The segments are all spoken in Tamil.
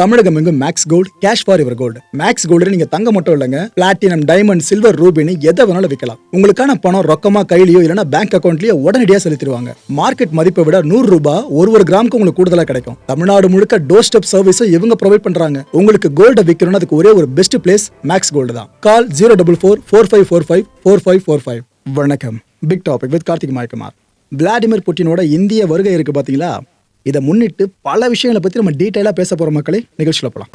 தமிழகம் எங்கும் Max Gold, cash for your gold. Max Gold நீங்க தங்க மட்டும் இல்லைங்க, பிளாட்டினம், டைமண்ட், சில்வர், ரூபினி எதை வேணாலும் விற்கலாம். உங்களுக்கான பணம் ரொக்கமா கையிலயோ இல்லைன்னா பேங்க் அக்கௌண்ட்லயோ உடனடியாக செலுத்திடுவாங்க. மார்க்கெட் மதிப்பை விட 100 ரூபாய் ஒரு கிராமுக்கு உங்களுக்கு கூடுதலாக கிடைக்கும். தமிழ்நாடு முழுக்க டோர் ஸ்டெப் சர்வீஸும் இவங்க ப்ரொவைட் பண்றாங்க. உங்களுக்கு கோல்ட விற்கணும்னு அதுக்கு ஒரே ஒரு பெஸ்ட் பிளேஸ் மேக்ஸ் கோல்டு தான். கால் 04445454545. வணக்கம். Big topic with Karthik Mayakumar. Vladimir புட்டினோட இந்திய வருகை இருக்கு பாத்தீங்களா? இதை முன்னிட்டு பல விஷயங்களை பற்றி நம்ம டீட்டெயிலாக பேச போகிற மக்களை நிகழ்ச்சியில் போகலாம்.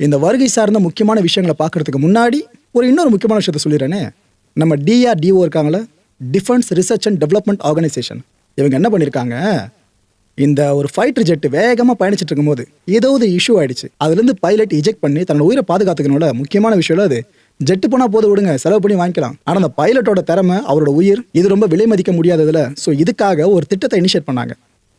இந்த வருகை சார்ந்த முக்கியமான விஷயங்களை பார்க்கறதுக்கு முன்னாடி இன்னொரு முக்கியமான விஷயத்தை சொல்லிடுறேனே. நம்ம DRDO இருக்காங்களே, defence research and development organisation, இவங்க என்ன பண்ணியிருக்காங்க, இந்த ஒரு ஃபைட்டர் ஜெட் வேகமாக பயணிச்சுட்டு இருக்கும்போது ஏதாவது இஷ்யூ ஆயிடுச்சு. அதுலேருந்து பைலட் இஜெக்ட் பண்ணி தன்னோட உயிரை பாதுகாத்துக்கணும்ல. முக்கியமான விஷயம் அது. ஜெட்டு போனால் போது விடுங்க, செலவு பண்ணி வாங்கிக்கலாம். ஆனால் அந்த பைலட்டோட திறமை, அவரோட உயிர், இது ரொம்ப விலை மதிக்க முடியாததுல. ஸோ இதுக்காக ஒரு திட்டத்தை இனிஷியேட் பண்ணாங்க.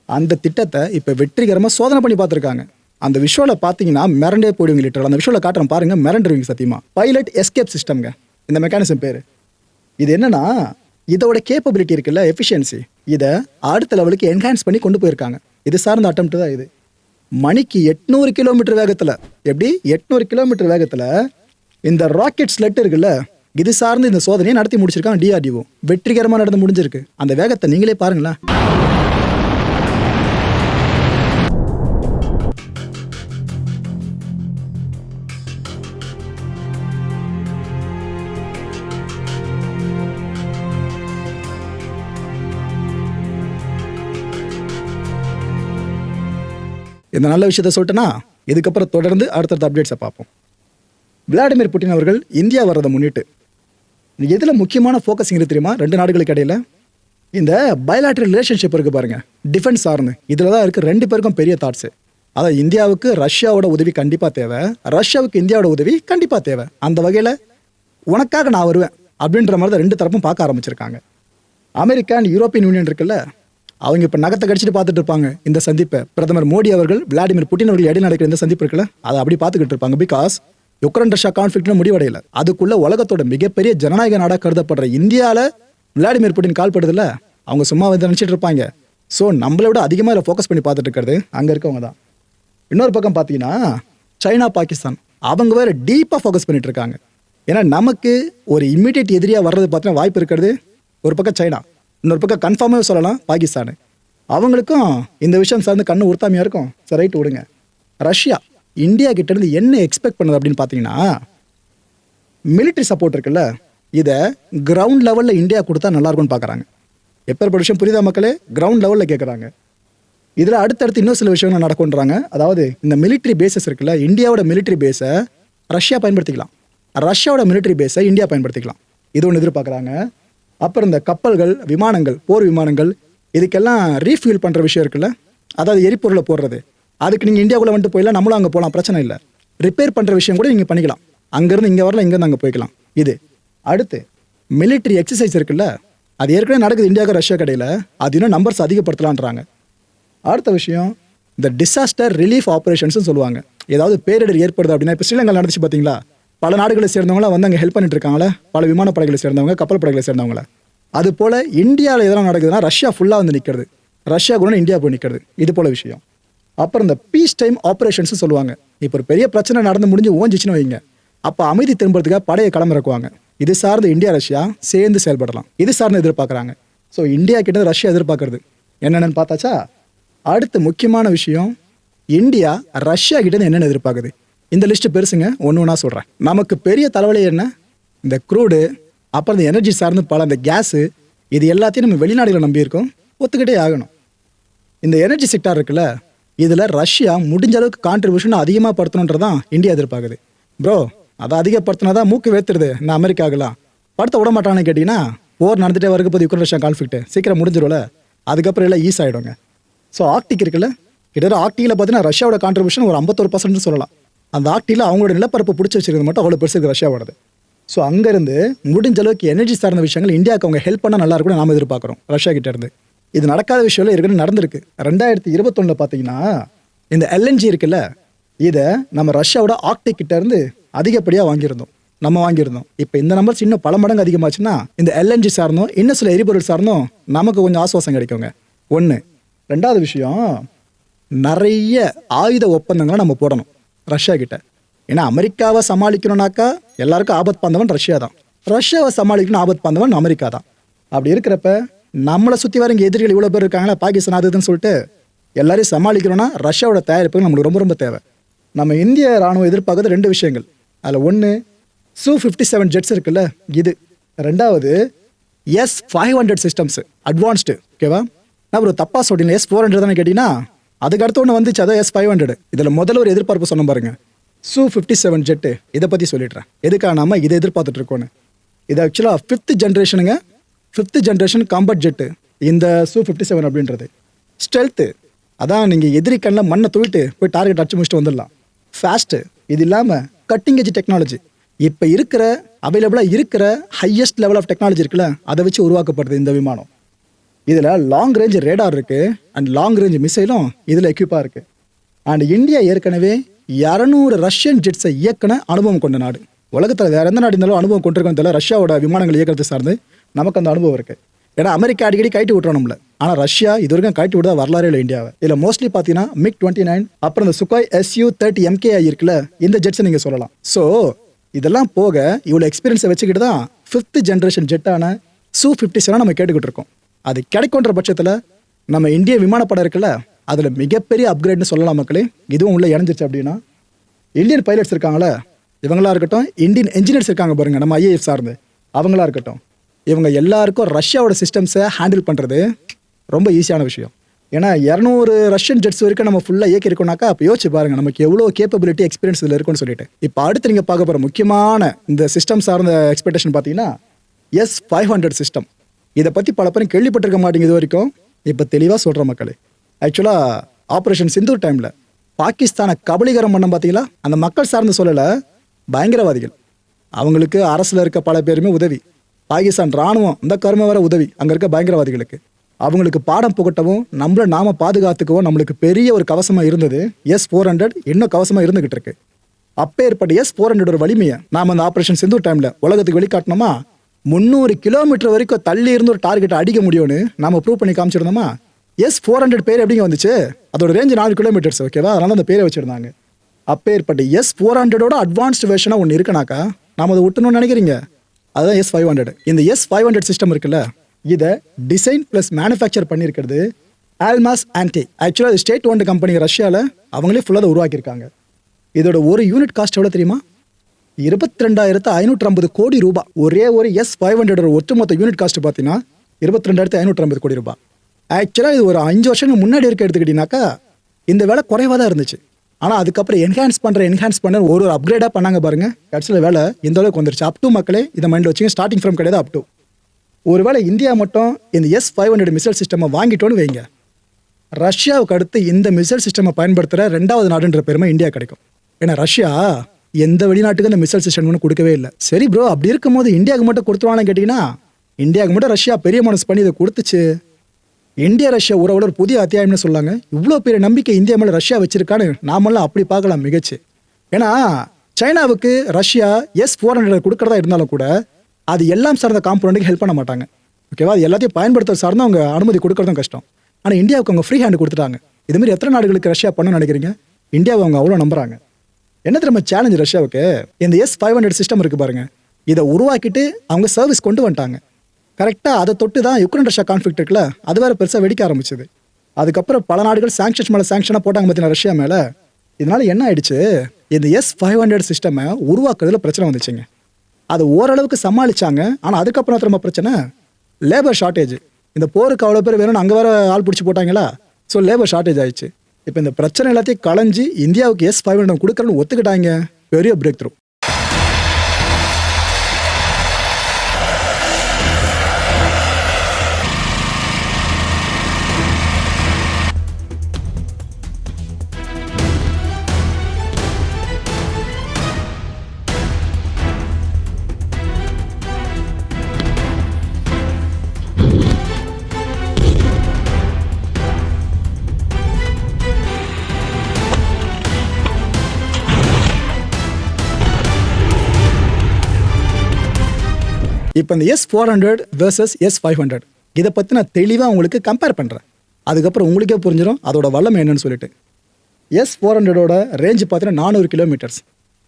அந்த திட்டத்தை இப்போ வெற்றிகரமாக சோதனை பண்ணி பார்த்துருக்காங்க. அந்த விஷுவலை பார்த்தீங்கன்னா மிரண்டே போயிடுவீங்க. லிட்டர் அந்த விஷுவலை காட்டுறேன் பாருங்க, மிரண்டுருவீங்க சத்தியமா. பைலட் எஸ்கேப் சிஸ்டம்ங்க இந்த மெக்கானிசம் பேர். இது என்னன்னா, இதோட கேப்பபிலிட்டி இருக்குல்ல, எஃபிஷியன்சி, இதை அடுத்த லெவலுக்கு என்ஹான்ஸ் பண்ணி கொண்டு போயிருக்காங்க. இது சார்ந்த அட்டெம்ப்ட் தான் இது. மணிக்கு 800 கிலோமீட்டர் வேகத்தில், எப்படி 800 கிலோமீட்டர் வேகத்தில் இந்த ராக்கெட் ஸ்லெட் இருக்குல்ல, இது சார்ந்து இந்த சோதனையை நடத்தி முடிச்சிருக்காங்க DRDO. வெற்றிகரமாக நடந்து முடிஞ்சிருக்கு. அந்த வேகத்தை நீங்களே பாருங்களேன். இந்த நல்ல விஷயத்த சொல்லிட்டேன்னா, இதுக்கப்புறம் தொடர்ந்து அடுத்தடுத்த அப்டேட்ஸை பார்ப்போம். விளாடிமிர் புட்டின் அவர்கள் இந்தியா வர்றதை முன்னிட்டு எதில் முக்கியமான ஃபோக்கஸிங் இருக்கு தெரியுமா? 2 நாடுகளுக்கு இடையில இந்த பயலாட்ரல் ரிலேஷன்ஷிப் இருக்கு பாருங்க, டிஃபென்ஸ் சார்ந்து. இதில் தான் இருக்குது 2 பேருக்கும் பெரிய தாட்ஸு. அதாவது இந்தியாவுக்கு ரஷ்யாவோட உதவி கண்டிப்பாக தேவை, ரஷ்யாவுக்கு இந்தியாவோட உதவி கண்டிப்பாக தேவை. அந்த வகையில் உனக்காக நான் வருவேன் அப்படின்ற மாதிரி தான் 2 தரப்பும் பார்க்க ஆரம்பிச்சிருக்காங்க. அமெரிக்கா அண்ட் யூரோப்பியன் யூனியன் இருக்குல்ல, அவங்க இப்போ நகத்தை கடிச்சிட்டு பார்த்துட்டு இருப்பாங்க இந்த சந்திப்பை. பிரதமர் மோடி அவர்கள் விளாடிமிர் புட்டின் அவர்கள் இடையில் நடக்கிற இந்த சந்திப்பு இருக்குல்ல, அதை அப்படி பார்த்துக்கிட்டு இருப்பாங்க. பிகாஸ் யுக்ரைன் ரஷ்யா கான்ஃப்ளிக்ட்னு முடிவடையல. அதுக்குள்ள உலகத்தோட மிகப்பெரிய ஜனநாயக நாடாக கருதப்படுற இந்தியாவில் விளாடிமிர் புட்டின் கால் படுதில்ல, அவங்க சும்மா வந்து நினச்சிட்டு இருப்பாங்க. ஸோ நம்மளை விட அதிகமாக இதில் ஃபோக்கஸ் பண்ணி பார்த்துட்டு இருக்கிறது அங்கே இருக்கவங்க தான். இன்னொரு பக்கம் பார்த்தீங்கன்னா சைனா, பாகிஸ்தான், அவங்க வேறு டீப்பாக ஃபோக்கஸ் பண்ணிட்டு இருக்காங்க. ஏன்னா நமக்கு ஒரு இம்மிடியேட் எதிரியாக வர்றது பார்த்தீங்கன்னா வாய்ப்பு இருக்கிறது ஒரு பக்கம் சைனா, இன்னொரு பக்கம் கன்ஃபார்மாக சொல்லலாம் பாகிஸ்தான். அவங்களுக்கும் இந்த விஷயம் சார்ந்து கண்ணு உறுத்தாமையாக இருக்கும். சரி, ரைட்டு விடுங்க. ரஷ்யா இந்தியா கிட்டேருந்து என்ன எக்ஸ்பெக்ட் பண்ணுது அப்படின்னு பார்த்தீங்கன்னா, மிலிட்ரி சப்போர்ட் இருக்குல்ல, இதை கிரவுண்ட் லெவலில் இந்தியா கொடுத்தா நல்லாயிருக்கும்னு பார்க்குறாங்க. எப்பேற்பட்ட விஷயம் புரியுதா மக்களே? கிரவுண்ட் லெவலில் கேட்குறாங்க. இதில் அடுத்தடுத்து இன்னும் சில விஷயங்கள் நடக்கும்ன்றாங்க. அதாவது இந்த மிலிட்ரி பேசஸ் இருக்குல்ல, இந்தியாவோட மிலிட்ரி பேஸை ரஷ்யா பயன்படுத்திக்கலாம், ரஷ்யாவோட மிலிட்ரி பேஸை இந்தியா பயன்படுத்திக்கலாம். இது ஒன்று எதிர்பார்க்குறாங்க. அப்புறம் இந்த கப்பல்கள், விமானங்கள், போர் விமானங்கள், இதுக்கெல்லாம் ரீஃபியூல் பண்ணுற விஷயம் இருக்குல்ல, அதாவது எரிபொருளை போடுறது, அதுக்கு நீங்கள் இந்தியாவுக்குள்ளே வந்துட்டு போயிடலாம், நம்மளும் அங்கே போகலாம், பிரச்சனை இல்லை. ரிப்பேர் பண்ணுற விஷயம் கூட நீங்கள் பண்ணிக்கலாம். அங்கேருந்து இங்கே வரலாம், இங்கேருந்து அங்கே போய்க்கலாம். இது அடுத்து மிலிட்ரி எக்ஸசைஸ் இருக்குல்ல, அது ஏற்கனவே நடக்குது இந்தியாவுக்கு ரஷ்யா கடையில், அது இன்னும் நம்பர்ஸ் அதிகப்படுத்தலான்றாங்க. அடுத்த விஷயம் இந்த டிசாஸ்டர் ரிலீஃப் ஆப்ரேஷன்ஸ்னு சொல்லுவாங்க. ஏதாவது பேரிடர் ஏற்படுது அப்படின்னா, இப்போ ஸ்ரீலங்கா நடந்துச்சு பார்த்தீங்களா, பல நாடுகளை சேர்ந்தவங்களாம் வந்து அங்கே ஹெல்ப் பண்ணிட்டு இருக்காங்களே, பல விமானப்படைகளை சேர்ந்தவங்க, கப்பல் படைகளை சேர்ந்தவங்கள. அது போல் இந்தியாவில் எதெல்லாம் நடக்குதுன்னா ரஷ்யா ஃபுல்லாக வந்து நிற்கிறது, ரஷ்யா கூட இந்தியா போய் நிற்கிறது, இது போல் விஷயம். அப்புறம் இந்த பீஸ் டைம் ஆப்ரேஷன்ஸ் சொல்லுவாங்க. இப்போ ஒரு பெரிய பிரச்சனை நடந்து முடிஞ்சு ஓஞ்சிச்சுன்னு வைங்க, அப்போ அமைதி திரும்புறதுக்காக படையை களமிறக்குவாங்க. இது சார்ந்து இந்தியா ரஷ்யா சேர்ந்து செயல்படலாம். இது சார்ந்து எதிர்பார்க்குறாங்க. ஸோ இந்தியா கிட்ட ரஷ்யா எதிர்பார்க்கறது என்னென்னு பார்த்தாச்சா? அடுத்து முக்கியமான விஷயம், இந்தியா ரஷ்யா கிட்ட என்னென்ன எதிர்பார்க்குது. இந்த லிஸ்ட்டு பெருசுங்க, ஒன்று ஒன்றா சொல்கிறேன். நமக்கு பெரிய தலைவலி என்ன, இந்த க்ரூடு, அப்புறம் இந்த எனர்ஜி சார்ந்து பல இந்த கேஸு, இது எல்லாத்தையும் நம்ம வெளிநாடுகளை நம்பியிருக்கோம், ஒத்துக்கிட்டே ஆகணும். இந்த எனர்ஜி செக்டார் இருக்குல்ல, இதில் ரஷ்யா முடிஞ்ச அளவுக்கு கான்ட்ரிபியூஷன் அதிகமாக படுத்தணுன்றதான் இந்தியா எதிர்பார்க்குது. ப்ரோ, அதை அதிகப்படுத்தினா தான் மூக்கு வேத்துருது இந்த அமெரிக்காவுக்குலாம். படுத்த விட மாட்டான்னு கேட்டிங்கன்னா, போர் நடந்துகிட்டே வரக்கு போது யுக்ரைன் ரஷ்யா கான்ஃப்ளிக்ட் சீக்கிரம் முடிஞ்சிடும்ல, அதுக்கப்புறம் எல்லாம் ஈஸ் ஆகிடுங்க. ஸோ ஆர்க்டிக் இருக்குல்ல, கிட்டத்தட்ட ஆர்க்டிக்கில் பார்த்தீங்கன்னா ரஷ்யாவோட கான்ட்ரிபியூஷன் ஒரு 51% சொல்லலாம். அந்த ஆர்க்டிக்கில் அவங்களோட நிலப்பரப்பு பிடிச்சி வச்சிருக்கிறது மட்டும் அவ்வளோ பெருசு இருக்குது ரஷ்யாவோடது. ஸோ அங்கேருந்து முடிஞ்ச அளவுக்கு எனர்ஜி சார்ந்த விஷயங்கள் இந்தியாவுக்கு அவங்க ஹெல்ப் பண்ணால் நல்லா இருக்கும்னு நாம் எதிர்பார்க்குறோம் ரஷ்யா கிட்டேருந்து. இது நடக்காத விஷயம் ஏற்கனவே நடந்திருக்கு. 2021 பார்த்தீங்கன்னா இந்த LNG இருக்குல்ல, இதை நம்ம ரஷ்யாவோட ஆர்க்டிக் கிட்ட இருந்து அதிகப்படியாக வாங்கியிருந்தோம். இப்போ இந்த நம்பர்ஸ் இன்னும் பல மடங்கு அதிகமாச்சுன்னா இந்த எல்என்ஜி சார்ந்தும் இன்னும் சில எரிபொருள் சார்ந்தும் நமக்கு கொஞ்சம் ஆசுவாசம் கிடைக்குங்க. ஒன்று. ரெண்டாவது விஷயம், நிறைய ஆயுத ஒப்பந்தங்களை நம்ம போடணும் ரஷ்யா கிட்ட. ஏன்னா அமெரிக்காவை சமாளிக்கணும்னாக்கா எல்லாருக்கும் ஆபத் பாந்தவன் ரஷ்யா தான், ரஷ்யாவை சமாளிக்கணும் ஆபத் பாந்தவன் அமெரிக்கா தான். அப்படி இருக்கிறப்ப நம்மளை சுற்றி வர இங்கே எதிரிகள் இவ்வளோ பேர் இருக்காங்களா, பாகிஸ்தான் அதுன்னு சொல்லிட்டு எல்லாரையும் சமாளிக்கணும்னா ரஷ்யாவோட தயாரிப்பு நம்மளுக்கு ரொம்ப ரொம்ப தேவை. நம்ம இந்திய ராணுவம் எதிர்பார்க்கறது 2 விஷயங்கள். அதில் ஒன்று Su-57 ஜெட்ஸ் இருக்குல்ல இது. ரெண்டாவது S-500 சிஸ்டம்ஸ் அட்வான்ஸ்டு. ஓகேவா, நான் ஒரு தப்பாக சொல்லிட்டேன். S-400 தானே கேட்டிங்கன்னா அதுக்கு அடுத்த ஒன்று வந்துச்சு, அதான் S-500. இதில் முதல்ல ஒரு எதிர்பார்ப்பு சொன்ன பாருங்க, Su-57 ஜெட்டு. இதை பற்றி சொல்லிடுறேன் எதுக்காக நாம இதை எதிர்பார்த்துட்டு இருக்கோன்னு. இது ஆக்சுவலாக 5th ஜென்ரேஷனுங்க, 5th generation combat jet இந்த Su-57 அப்படின்றது. ஸ்டெல்த்து, அதான் நீங்கள் எதிரி கண்ணில் மண்ணை தூவிட்டு போய் டார்கெட் அடிச்சு முடிச்சுட்டு வந்துடலாம். ஃபாஸ்ட்டு, இது இல்லாமல் கட்டிங் எஜ் டெக்னாலஜி. இப்போ இருக்கிற அவைலபிளாக இருக்கிற ஹையஸ்ட் லெவல் ஆஃப் டெக்னாலஜி இருக்குல்ல, அதை வச்சு உருவாக்கப்படுது இந்த விமானம். இதில் லாங் ரேஞ்ச் ரேடார் இருக்குது அண்ட் லாங் ரேஞ்ச் மிசைலும் இதில் எக்யூப்பாக இருக்குது. அண்ட் இந்தியா ஏற்கனவே 200 ரஷ்யன் ஜெட்ஸை இயக்கின அனுபவம் கொண்ட நாடு. உலகத்தில் வேறு எந்த நாடு இருந்தாலும் அனுபவம் கொண்டிருக்கோம் தெரியல, ரஷ்யாவோட விமானங்கள் இயக்கிறது சார்ந்து நமக்கு அந்த அனுபவம் இருக்குது. ஏன்னா அமெரிக்கா அடிக்கடி கைட்டு விட்டுறோம் நம்மள, ஆனால் ரஷ்யா இது வரைக்கும் கைட்டு விட வரலாறே இல்லை இந்தியாவை. இதில் மோஸ்ட்லி பார்த்தீங்கன்னா MiG-29 அப்புறம் இந்த Sukhoi Su-30 MKI இருக்குல்ல, இந்த ஜெட்ஸை நீங்கள் சொல்லலாம். ஸோ இதெல்லாம் போக இவ்வளோ எக்ஸ்பீரியன்ஸை வச்சுக்கிட்டு தான் 5th ஜென்ரேஷன் ஜெட்டான Su-57 நம்ம கேட்டுக்கிட்டு இருக்கோம். அது கிடைக்குன்ற பட்சத்தில் நம்ம இந்திய விமானப்படம் இருக்குல்ல, அதில் மிகப்பெரிய அப்கிரேட்னு சொல்லலாம் மக்களே. இதுவும் உள்ளே இணைஞ்சிருச்சு அப்படின்னா இந்தியன் பைலட்ஸ் இருக்காங்களே இவங்களா இருக்கட்டும், இந்தியன் என்ஜினியர்ஸ் இருக்காங்க பாருங்க நம்ம IAF சார்ந்து, அவங்களா இருக்கட்டும், இவங்க எல்லாருக்கும் ரஷ்யாவோட சிஸ்டம்ஸை ஹேண்டில் பண்ணுறது ரொம்ப ஈஸியான விஷயம். ஏன்னா 200 ரஷ்யன் ஜெட்ஸ் வரைக்கும் நம்ம ஃபுல்லாக இயக்கிருக்கோம்னாக்கா அப்போ யோசிச்சு பாருங்கள் நமக்கு எவ்வளோ கேப்பபிலிட்டி எக்ஸ்பீரியன்ஸ் இதில் இருக்குன்னு சொல்லிட்டு. இப்போ அடுத்து நீங்கள் பார்க்க போகிற முக்கியமான இந்த சிஸ்டம் சார்ந்த எக்ஸ்பெக்டேஷன் பார்த்தீங்கன்னா S-500 சிஸ்டம். இதை பற்றி பல பேரும் கேள்விப்பட்டிருக்க மாட்டேங்க இது வரைக்கும். இப்போ தெளிவாக சொல்கிற மக்களே, ஆக்சுவலாக ஆப்ரேஷன் சிந்தூர் டைமில் பாகிஸ்தானை கபலீகரம் பண்ண பார்த்தீங்களா, அந்த மக்கள் சார்ந்து சொல்லலை, பயங்கரவாதிகள் அவங்களுக்கு அரசில் இருக்க பல பேருமே உதவி, பாகிஸ்தான் ராணுவம் இந்த கருமை வர உதவி அங்கே இருக்க பயங்கரவாதிகளுக்கு. அவங்களுக்கு பாடம் புகட்டவும் நம்மளை நாம பாதுகாத்துக்கவும் நம்மளுக்கு பெரிய ஒரு கவசமாக இருந்தது S-400, இன்னும் கவசமாக இருந்துகிட்டு இருக்கு. அப்பேற்பட்ட S-400 வலிமையை நாம் அந்த ஆப்ரேஷன் சிந்தூர் டைமில் உலகத்துக்கு வெளிக்காட்டினோமா, 300 கிலோமீட்டர் வரைக்கும் தள்ளி இருந்து ஒரு டார்கெட்டை அடிக்க முடியும்னு நாம ப்ரூவ் பண்ணி காமிச்சிருந்தோமா. S-400 பேர் எப்படிங்க வந்துச்சு, அதோட ரேஞ்ச் 4 கிலோமீட்டர்ஸ். ஓகேவா, அதனால அந்த பேரை வச்சிருந்தாங்க. அப்பேற்பட்ட S-400 அட்வான்ஸ்டு வெர்ஷனாக ஒன்று இருக்குனாக்கா நாம் அதை விட்டணும்னு நினைக்கிறீங்க, அதுதான் S-500. இந்த S-500 சிஸ்டம் இருக்குல்ல, இதை டிசைன் ப்ளஸ் மேனுஃபேக்சர் பண்ணியிருக்கிறது ஆல்மாஸ் ஆன்டி. ஆக்சுவலாக இது ஸ்டேட் ஓன்டு கம்பெனி ரஷ்யாவில், அவங்களே ஃபுல்லாக உருவாக்கியிருக்காங்க. இதோட ஒரு யூனிட் காஸ்ட் எவ்வளோ தெரியுமா, 22,550 கோடி ரூபாய். ஒரே ஒரு S-500 ஒட்டுமொத்த யூனிட் காஸ்ட் பார்த்தீங்கன்னா 22,550 கோடி ரூபாய். ஆக்சுவலாக இது ஒரு 5 வருஷங்களுக்கு முன்னாடி இருக்க எடுத்துக்கிட்டீங்கன்னாக்கா இந்த வேலை குறைவாக தான் இருந்துச்சு. ஆனால் அதுக்கப்புறம் என்ஹான்ஸ் பண்ண ஒரு அப்கிரேடாக பண்ணாங்க பாருங்கள், கடைசியில் வேலை இந்த அளவுக்கு வந்துருச்சு. அப் டு மக்களே இதை மைண்டில் வச்சுங்க, ஸ்டார்டிங் ஃப்ரம் கிடையாது அப் டு. ஒருவேளை இந்தியா மட்டும் இந்த S-500 மிசைல் சிஸ்டமை வாங்கிட்டோன்னு வைங்க, ரஷ்யாவுக்கு அடுத்து இந்த மிசைல் சிஸ்டமை பயன்படுத்துகிற 2வது நாடுன்ற பெருமை இந்தியா கிடைக்கும். ஏன்னா ரஷ்யா எந்த வெளிநாட்டுக்கு அந்த மிசைல் சிஸ்டம் ஒன்று கொடுக்கவே இல்லை. சரி ப்ரோ, அப்படி இருக்கும்போது இந்தியாவுக்கு மட்டும் கொடுத்துருவான்னு கேட்டிங்கன்னா, இந்தியாவுக்கு மட்டும் ரஷ்யா பெரிய மனசு பண்ணி இதை கொடுத்துச்சு. இந்தியா ரஷ்யா உறவுல ஒரு புதிய அத்தியாயம்னு சொல்லாங்க. இவ்வளோ பெரிய நம்பிக்கை இந்தியா மேலே ரஷ்யா வச்சிருக்கான்னு நாமெல்லாம் அப்படி பார்க்கலாம் மிகச்சு. ஏன்னா சைனாவுக்கு ரஷ்யா S-400 கொடுக்குறதா இருந்தாலும் கூட அது எல்லாம் சார்ந்த காம்பவுண்டுக்கு ஹெல்ப் பண்ண மாட்டாங்க. ஓகேவா, அது எல்லாத்தையும் பயன்படுத்துறது சார்ந்து அவங்க அனுமதி கொடுக்குறதும் கஷ்டம். ஆனால் இந்தியாவுக்கு அவங்க ஃப்ரீ ஹேண்ட் கொடுத்துட்டாங்க. இதுமாதிரி எத்தனை நாடுகளுக்கு ரஷ்யா பண்ணணும்னு நினைக்கிறீங்க? இந்தியாவை அவங்க அவ்வளோ நம்புறாங்க. என்ன தெரியுமா சேலஞ்சு ரஷ்யாவுக்கு, இந்த S-500 சிஸ்டம் இருக்குது பாருங்க, இதை உருவாக்கிட்டு அவங்க சர்வீஸ் கொண்டு வந்துட்டாங்க. கரெக்டாக அதை தொட்டு தான் யுக்ரைன் ரஷ்யா கான்ஃப்ளிக்ட் இருக்குல்ல, அது வேறு பெருசாக வெடிக்க ஆரம்பிச்சது. அதுக்கப்புறம் பல நாடுகள் சாங்ஷன்ஸ் மேலே சாங்ஷனாக போட்டாங்க பார்த்தீங்கன்னா ரஷ்யா மேலே. இதனால் என்ன ஆயிடுச்சு, இந்த S-500 சிஸ்டமை உருவாக்குறதுல பிரச்சனை வந்துச்சுங்க. அது ஓரளவுக்கு சமாளித்தாங்க. ஆனால் அதுக்கப்புறம் திரும்ப பிரச்சனை லேபர் ஷார்ட்டேஜ். இந்த போருக்கு அவ்வளோ பேர் வேணும்னு அங்கே வேறு ஆள் பிடிச்சி போட்டாங்களா, ஸோ லேபர் ஷார்ட்டேஜ் ஆயிடுச்சு. இப்போ இந்த பிரச்சனை எல்லாத்தையும் களைஞ்சி இந்தியாவுக்கு S-500 கொடுக்குறன்னு ஒத்துக்கிட்டாங்க. பெரிய பிரேக் த்ரூ. இப்போ இந்த S400 வெர்சஸ் S500 இதை பற்றி நான் தெளிவாக உங்களுக்கு கம்பேர் பண்ணுறேன். அதுக்கப்புறம் உங்களுக்கே புரிஞ்சிடும் அதோட வல்லமை என்னன்னு சொல்லிட்டு. S400ஓட ரேஞ்சு பார்த்தீங்கன்னா 400 கிலோமீட்டர்ஸ்.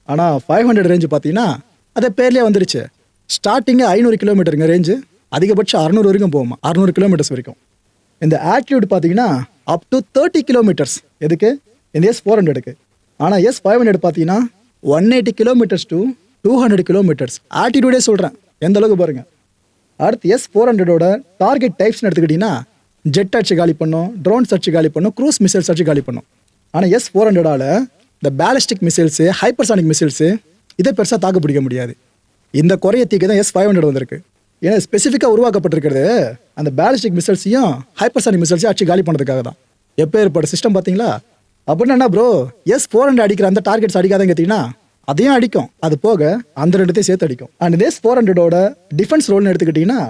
ஆனால் 500 ரேஞ்சு பார்த்தீங்கன்னா அதை பேர்லேயே வந்துருச்சு. ஸ்டார்டிங்கு 500 கிலோமீட்டருங்க ரேஞ்சு, அதிகபட்சம் 600 வரைக்கும் போகுமா, 600 கிலோமீட்டர்ஸ் வரைக்கும். இந்த ஆட்டிடியூட் பார்த்தீங்கன்னா அப் டு 30 கிலோமீட்டர்ஸ். எதுக்கு? இந்த S400க்கு. ஆனால் S500 பார்த்தீங்கன்னா 180 கிலோமீட்டர்ஸ் டு 200 கிலோமீட்டர்ஸ். ஆட்டிடியூடே சொல்கிறேன் எந்த அளவுக்கு பாருங்கள். அடுத்து S400ஓட டார்கெட் டைப்ஸ்னு எடுத்துக்கிட்டிங்கன்னா ஜெட் அடிச்சு காலி பண்ணும், ட்ரோன்ஸ் அடிச்சு காலி பண்ணும், க்ரூஸ் மிசைல்ஸ் அடிச்சு காலி பண்ணும். ஆனால் S400ஆல் இந்த பேலிஸ்டிக் மிசைல்ஸு, ஹைப்பர்சானிக் மிசைல்ஸு இதை பெருசாக தாக்கு பிடிக்க முடியாது. இந்த குறைய தீக்கு தான் S500 வந்திருக்கு. ஏன்னா ஸ்பெசிஃபிக்காக உருவாக்கப்பட்டிருக்கிறது அந்த பேலிஸ்டிக் மிசைல்ஸையும் ஹைப்பர்சானிக் மிசைல்ஸையும் அடிச்சு காலி பண்ணுறதுக்காக தான். எப்போ ஏற்பட்ட சிஸ்டம் பார்த்தீங்களா? அப்படின்னா என்ன ப்ரோ, S400 அடிக்கிற அந்த டார்கெட்ஸ் அடிக்காதன்னு கேட்டிங்கன்னா அதையும் அடிக்கும், அது போக அந்த ரெண்டுத்தையும் சேர்த்து அடிக்கும். அண்ட் இந்த S400ஓட டிஃபென்ஸ் ரோல்னு எடுத்துக்கிட்டிங்கன்னா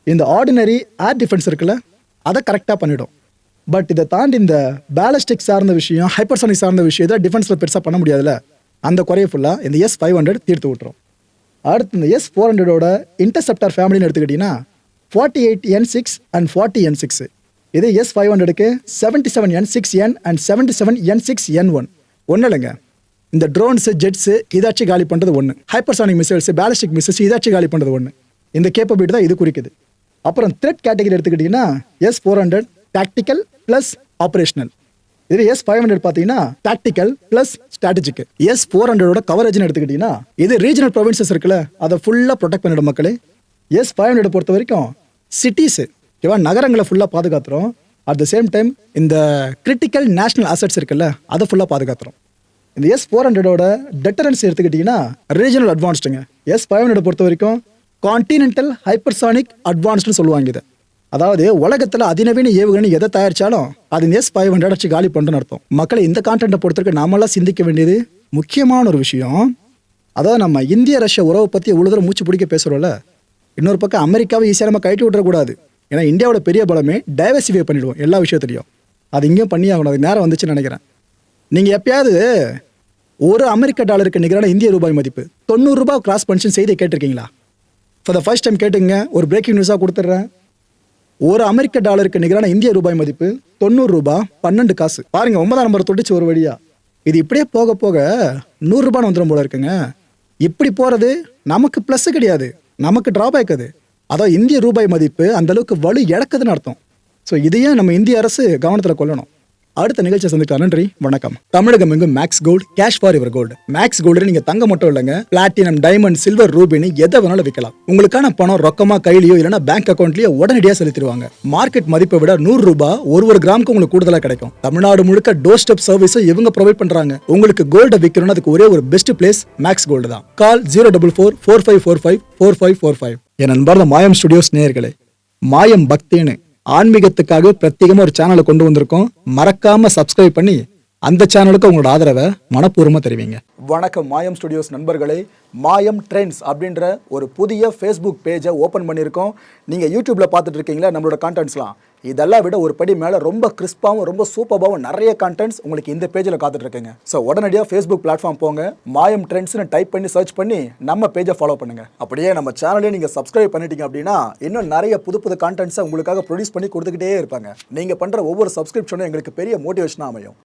இந்த ஆர்டினரி ஏர் டிஃபென்ஸ் இருக்குல்ல, அதை கரெக்டாக பண்ணிவிடும். பட் இதை தாண்டி இந்த பேலிஸ்டிக் சார்ந்த விஷயம், ஹைப்பர்சானிக் சார்ந்த விஷயம் இதை டிஃபென்ஸில் பெருசாக பண்ண முடியாதுல்ல, அந்த குறைய ஃபுல்லாக இந்த S500 தீர்த்து விட்டுரும். அடுத்து இந்த S400ஓட இன்டர்செப்டார் ஃபேமிலின்னு எடுத்துக்கிட்டிங்கன்னா 48N6 அண்ட் 40N6. இதே S500க்கு 77N6N அண்ட் 77N6N1. ஒன்றும் இல்லைங்க, இந்த ட்ரோன்ஸு, ஜெட்ஸு இதாச்சு காலி பண்ணுறது ஒன்று, ஹைப்பர்சானிக் மிசைல்ஸு, பேலிஸ்டிக் மிசைல்ஸ் இதாச்சு காலி பண்ணுறது ஒன்று. இந்த கேப்பபிலிட்டி தான் இது குறிக்குது. அப்புறம் த்ரெட் கேட்டகரி எடுத்துக்கிட்டிங்கன்னா S400 டாக்டிக்கல் ப்ளஸ் ஆப்ரேஷனல். இது S500 பார்த்தீங்கன்னா டாக்டிக்கல் ப்ளஸ் ஸ்ட்ராட்டஜிக்கு. S400ஓட கவரேஜ்னு எடுத்துக்கிட்டிங்கன்னா இது ரீஜனல் ப்ரொவின்சஸ் இருக்குல்ல, அதை ஃபுல்லாக ப்ரொடெக்ட் பண்ணிடும் மக்களே. S500 பொறுத்த வரைக்கும் சிட்டிஸு ஓகேவா, நகரங்களை ஃபுல்லாக பாதுகாத்துரும். அட் த சேம் டைம் இந்த கிரிட்டிக்கல் நேஷனல் அசட்ஸ் இருக்குல்ல, அதை ஃபுல்லாக பாதுகாத்துரும். இந்த S400ஓட டெட்டரன்ஸ் எடுத்துக்கிட்டிங்கன்னா ரீஜனல் அட்வான்ஸ்டுங்க. S500 பொறுத்த வரைக்கும் கான்டினென்டல் ஹைப்பர்சானிக் அட்வான்ஸ்டுன்னு சொல்லுவாங்க இதை. அதாவது உலகத்தில் அதிநவீன ஏவுகணை எதை தயாரித்தாலும் அது இந்த S500 அடிச்சு காலி பண்ணுறன்னு அர்த்தம். மக்களை இந்த கான்டென்ட்டை பொறுத்தவரைக்கும் நாமெல்லாம் சிந்திக்க வேண்டியது முக்கியமான ஒரு விஷயம். அதாவது நம்ம இந்திய ரஷ்ய உறவை பற்றி எவ்வளோ தூரம் மூச்சு பிடிக்க பேசுகிறோம்ல, இன்னொரு பக்கம் அமெரிக்காவை ஈஸியாக நம்ம கழட்டி விட்டுறக்கூடாது. ஏன்னா இந்தியாவோட பெரிய பலமே டைவர்சிஃபை பண்ணிவிடுவோம் எல்லா விஷயத்துலையும். அது இங்கேயும் பண்ணி ஆகணும், அது நேரம் வந்துச்சுன்னு நினைக்கிறேன். நீங்கள் எப்பயாவது ஒரு அமெரிக்க டாலருக்கு நிகரான இந்திய ரூபாய் மதிப்பு 90 ரூபாய் கிராஸ் பன்ஷன் செய்தி கேட்டிருக்கீங்களா? ஃபார் த ஃபர்ஸ்ட் டைம் கேட்டுங்க, ஒரு பிரேக்கிங் நியூஸாக கொடுத்துட்றேன். ஒரு அமெரிக்க டாலருக்கு நிகரான இந்திய ரூபாய் மதிப்பு 90 ரூபாய் 12 காசு. பாருங்க, 9ஆம் நம்பர் தொட்டுச்சு ஒரு வழியா. இது இப்படியே போக போக 100 ரூபான்னு வந்துடும் போல இருக்குங்க. இப்படி போகிறது நமக்கு ப்ளஸ் கிடையாது, நமக்கு ட்ராபேக் அது. அதான் இந்திய ரூபாய் மதிப்பு அந்த அளவுக்கு வலு இழக்குதுன்னு அர்த்தம். ஸோ இதையும் நம்ம இந்திய அரசு கவனத்தில் கொள்ளணும். அடுத்த நிகழ்ச்சியை சந்திக்க நன்றி, வணக்கம். தமிழகம் எங்கும் Max Gold, cash for your gold. Max Gold நீங்க தங்க மட்டும் இல்லைங்க, பிளாட்டினம், டைமண்ட், சில்வர், ரூபினி எதை வேணாலும் விற்கலாம். உங்களுக்கான பணம் ரொக்கமா கையிலயோ இல்லைன்னா பேங்க் அக்கௌண்ட்லயோ உடனடியாக செலுத்திடுவாங்க. மார்க்கெட் மதிப்பை விட 100 ரூபாய் ஒரு கிராமுக்கு உங்களுக்கு கூடுதலாக கிடைக்கும். தமிழ்நாடு முழுக்க டோர் ஸ்டெப் சர்வீஸை இவங்க ப்ரொவைட் பண்றாங்க. உங்களுக்கு கோல்டை விற்கணும்னு அதுக்கு ஒரே ஒரு பெஸ்ட் பிளேஸ் மேக்ஸ் கோல்டு தான். கால் 04445454545. என் நண்பர் மாயம் ஸ்டுடியோஸ் நேயர்களே, மாயம் பக்தின்னு ஆன்மீகத்துக்காக பிரத்யேகமா ஒரு சேனலை கொண்டு வந்திருக்கோம். மறக்காம சப்ஸ்கிரைப் பண்ணி அந்த சேனலுக்கு உங்களோட ஆதரவை மனப்பூர்வமா தெரிவிங்க. வணக்கம் மாயம் ஸ்டுடியோஸ் நண்பர்களே. மாயம் ட்ரெண்ட்ஸ் அப்படின்ற ஒரு புதிய ஃபேஸ்புக் பேஜை ஓப்பன் பண்ணியிருக்கோம். நீங்கள் யூடியூப்ல பார்த்துட்டு இருக்கீங்களா நம்மளோட கான்டென்ட்ஸ்லாம், இதெல்லாம் விட ஒரு படி மேலே ரொம்ப கிறிஸ்பாகவும் ரொம்ப சூப்பராகவும் நிறைய கான்டென்ட்ஸ் உங்களுக்கு இந்த பேஜில் காத்துட்டு இருக்குங்க. ஸோ உடனடியாக ஃபேஸ்புக் பிளாட்ஃபார்ம் போங்க, மாயம் ட்ரெண்ட்ஸ்னு டைப் பண்ணி சர்ச் பண்ணி நம்ம பேஜை ஃபாலோ பண்ணுங்க. அப்படியே நம்ம சேனலே நீங்கள் சப்ஸ்கிரைப் பண்ணிட்டீங்க அப்படின்னா இன்னும் நிறைய புது புது கான்டென்ட்ஸை உங்களுக்காக ப்ரொடியூஸ் பண்ணி கொடுத்துக்கிட்டே இருப்பாங்க. நீங்கள் பண்ணுற ஒவ்வொரு சப்ஸ்கிரிப்ஷனும் எங்களுக்கு பெரிய மோட்டிவேஷனாக அமையும்.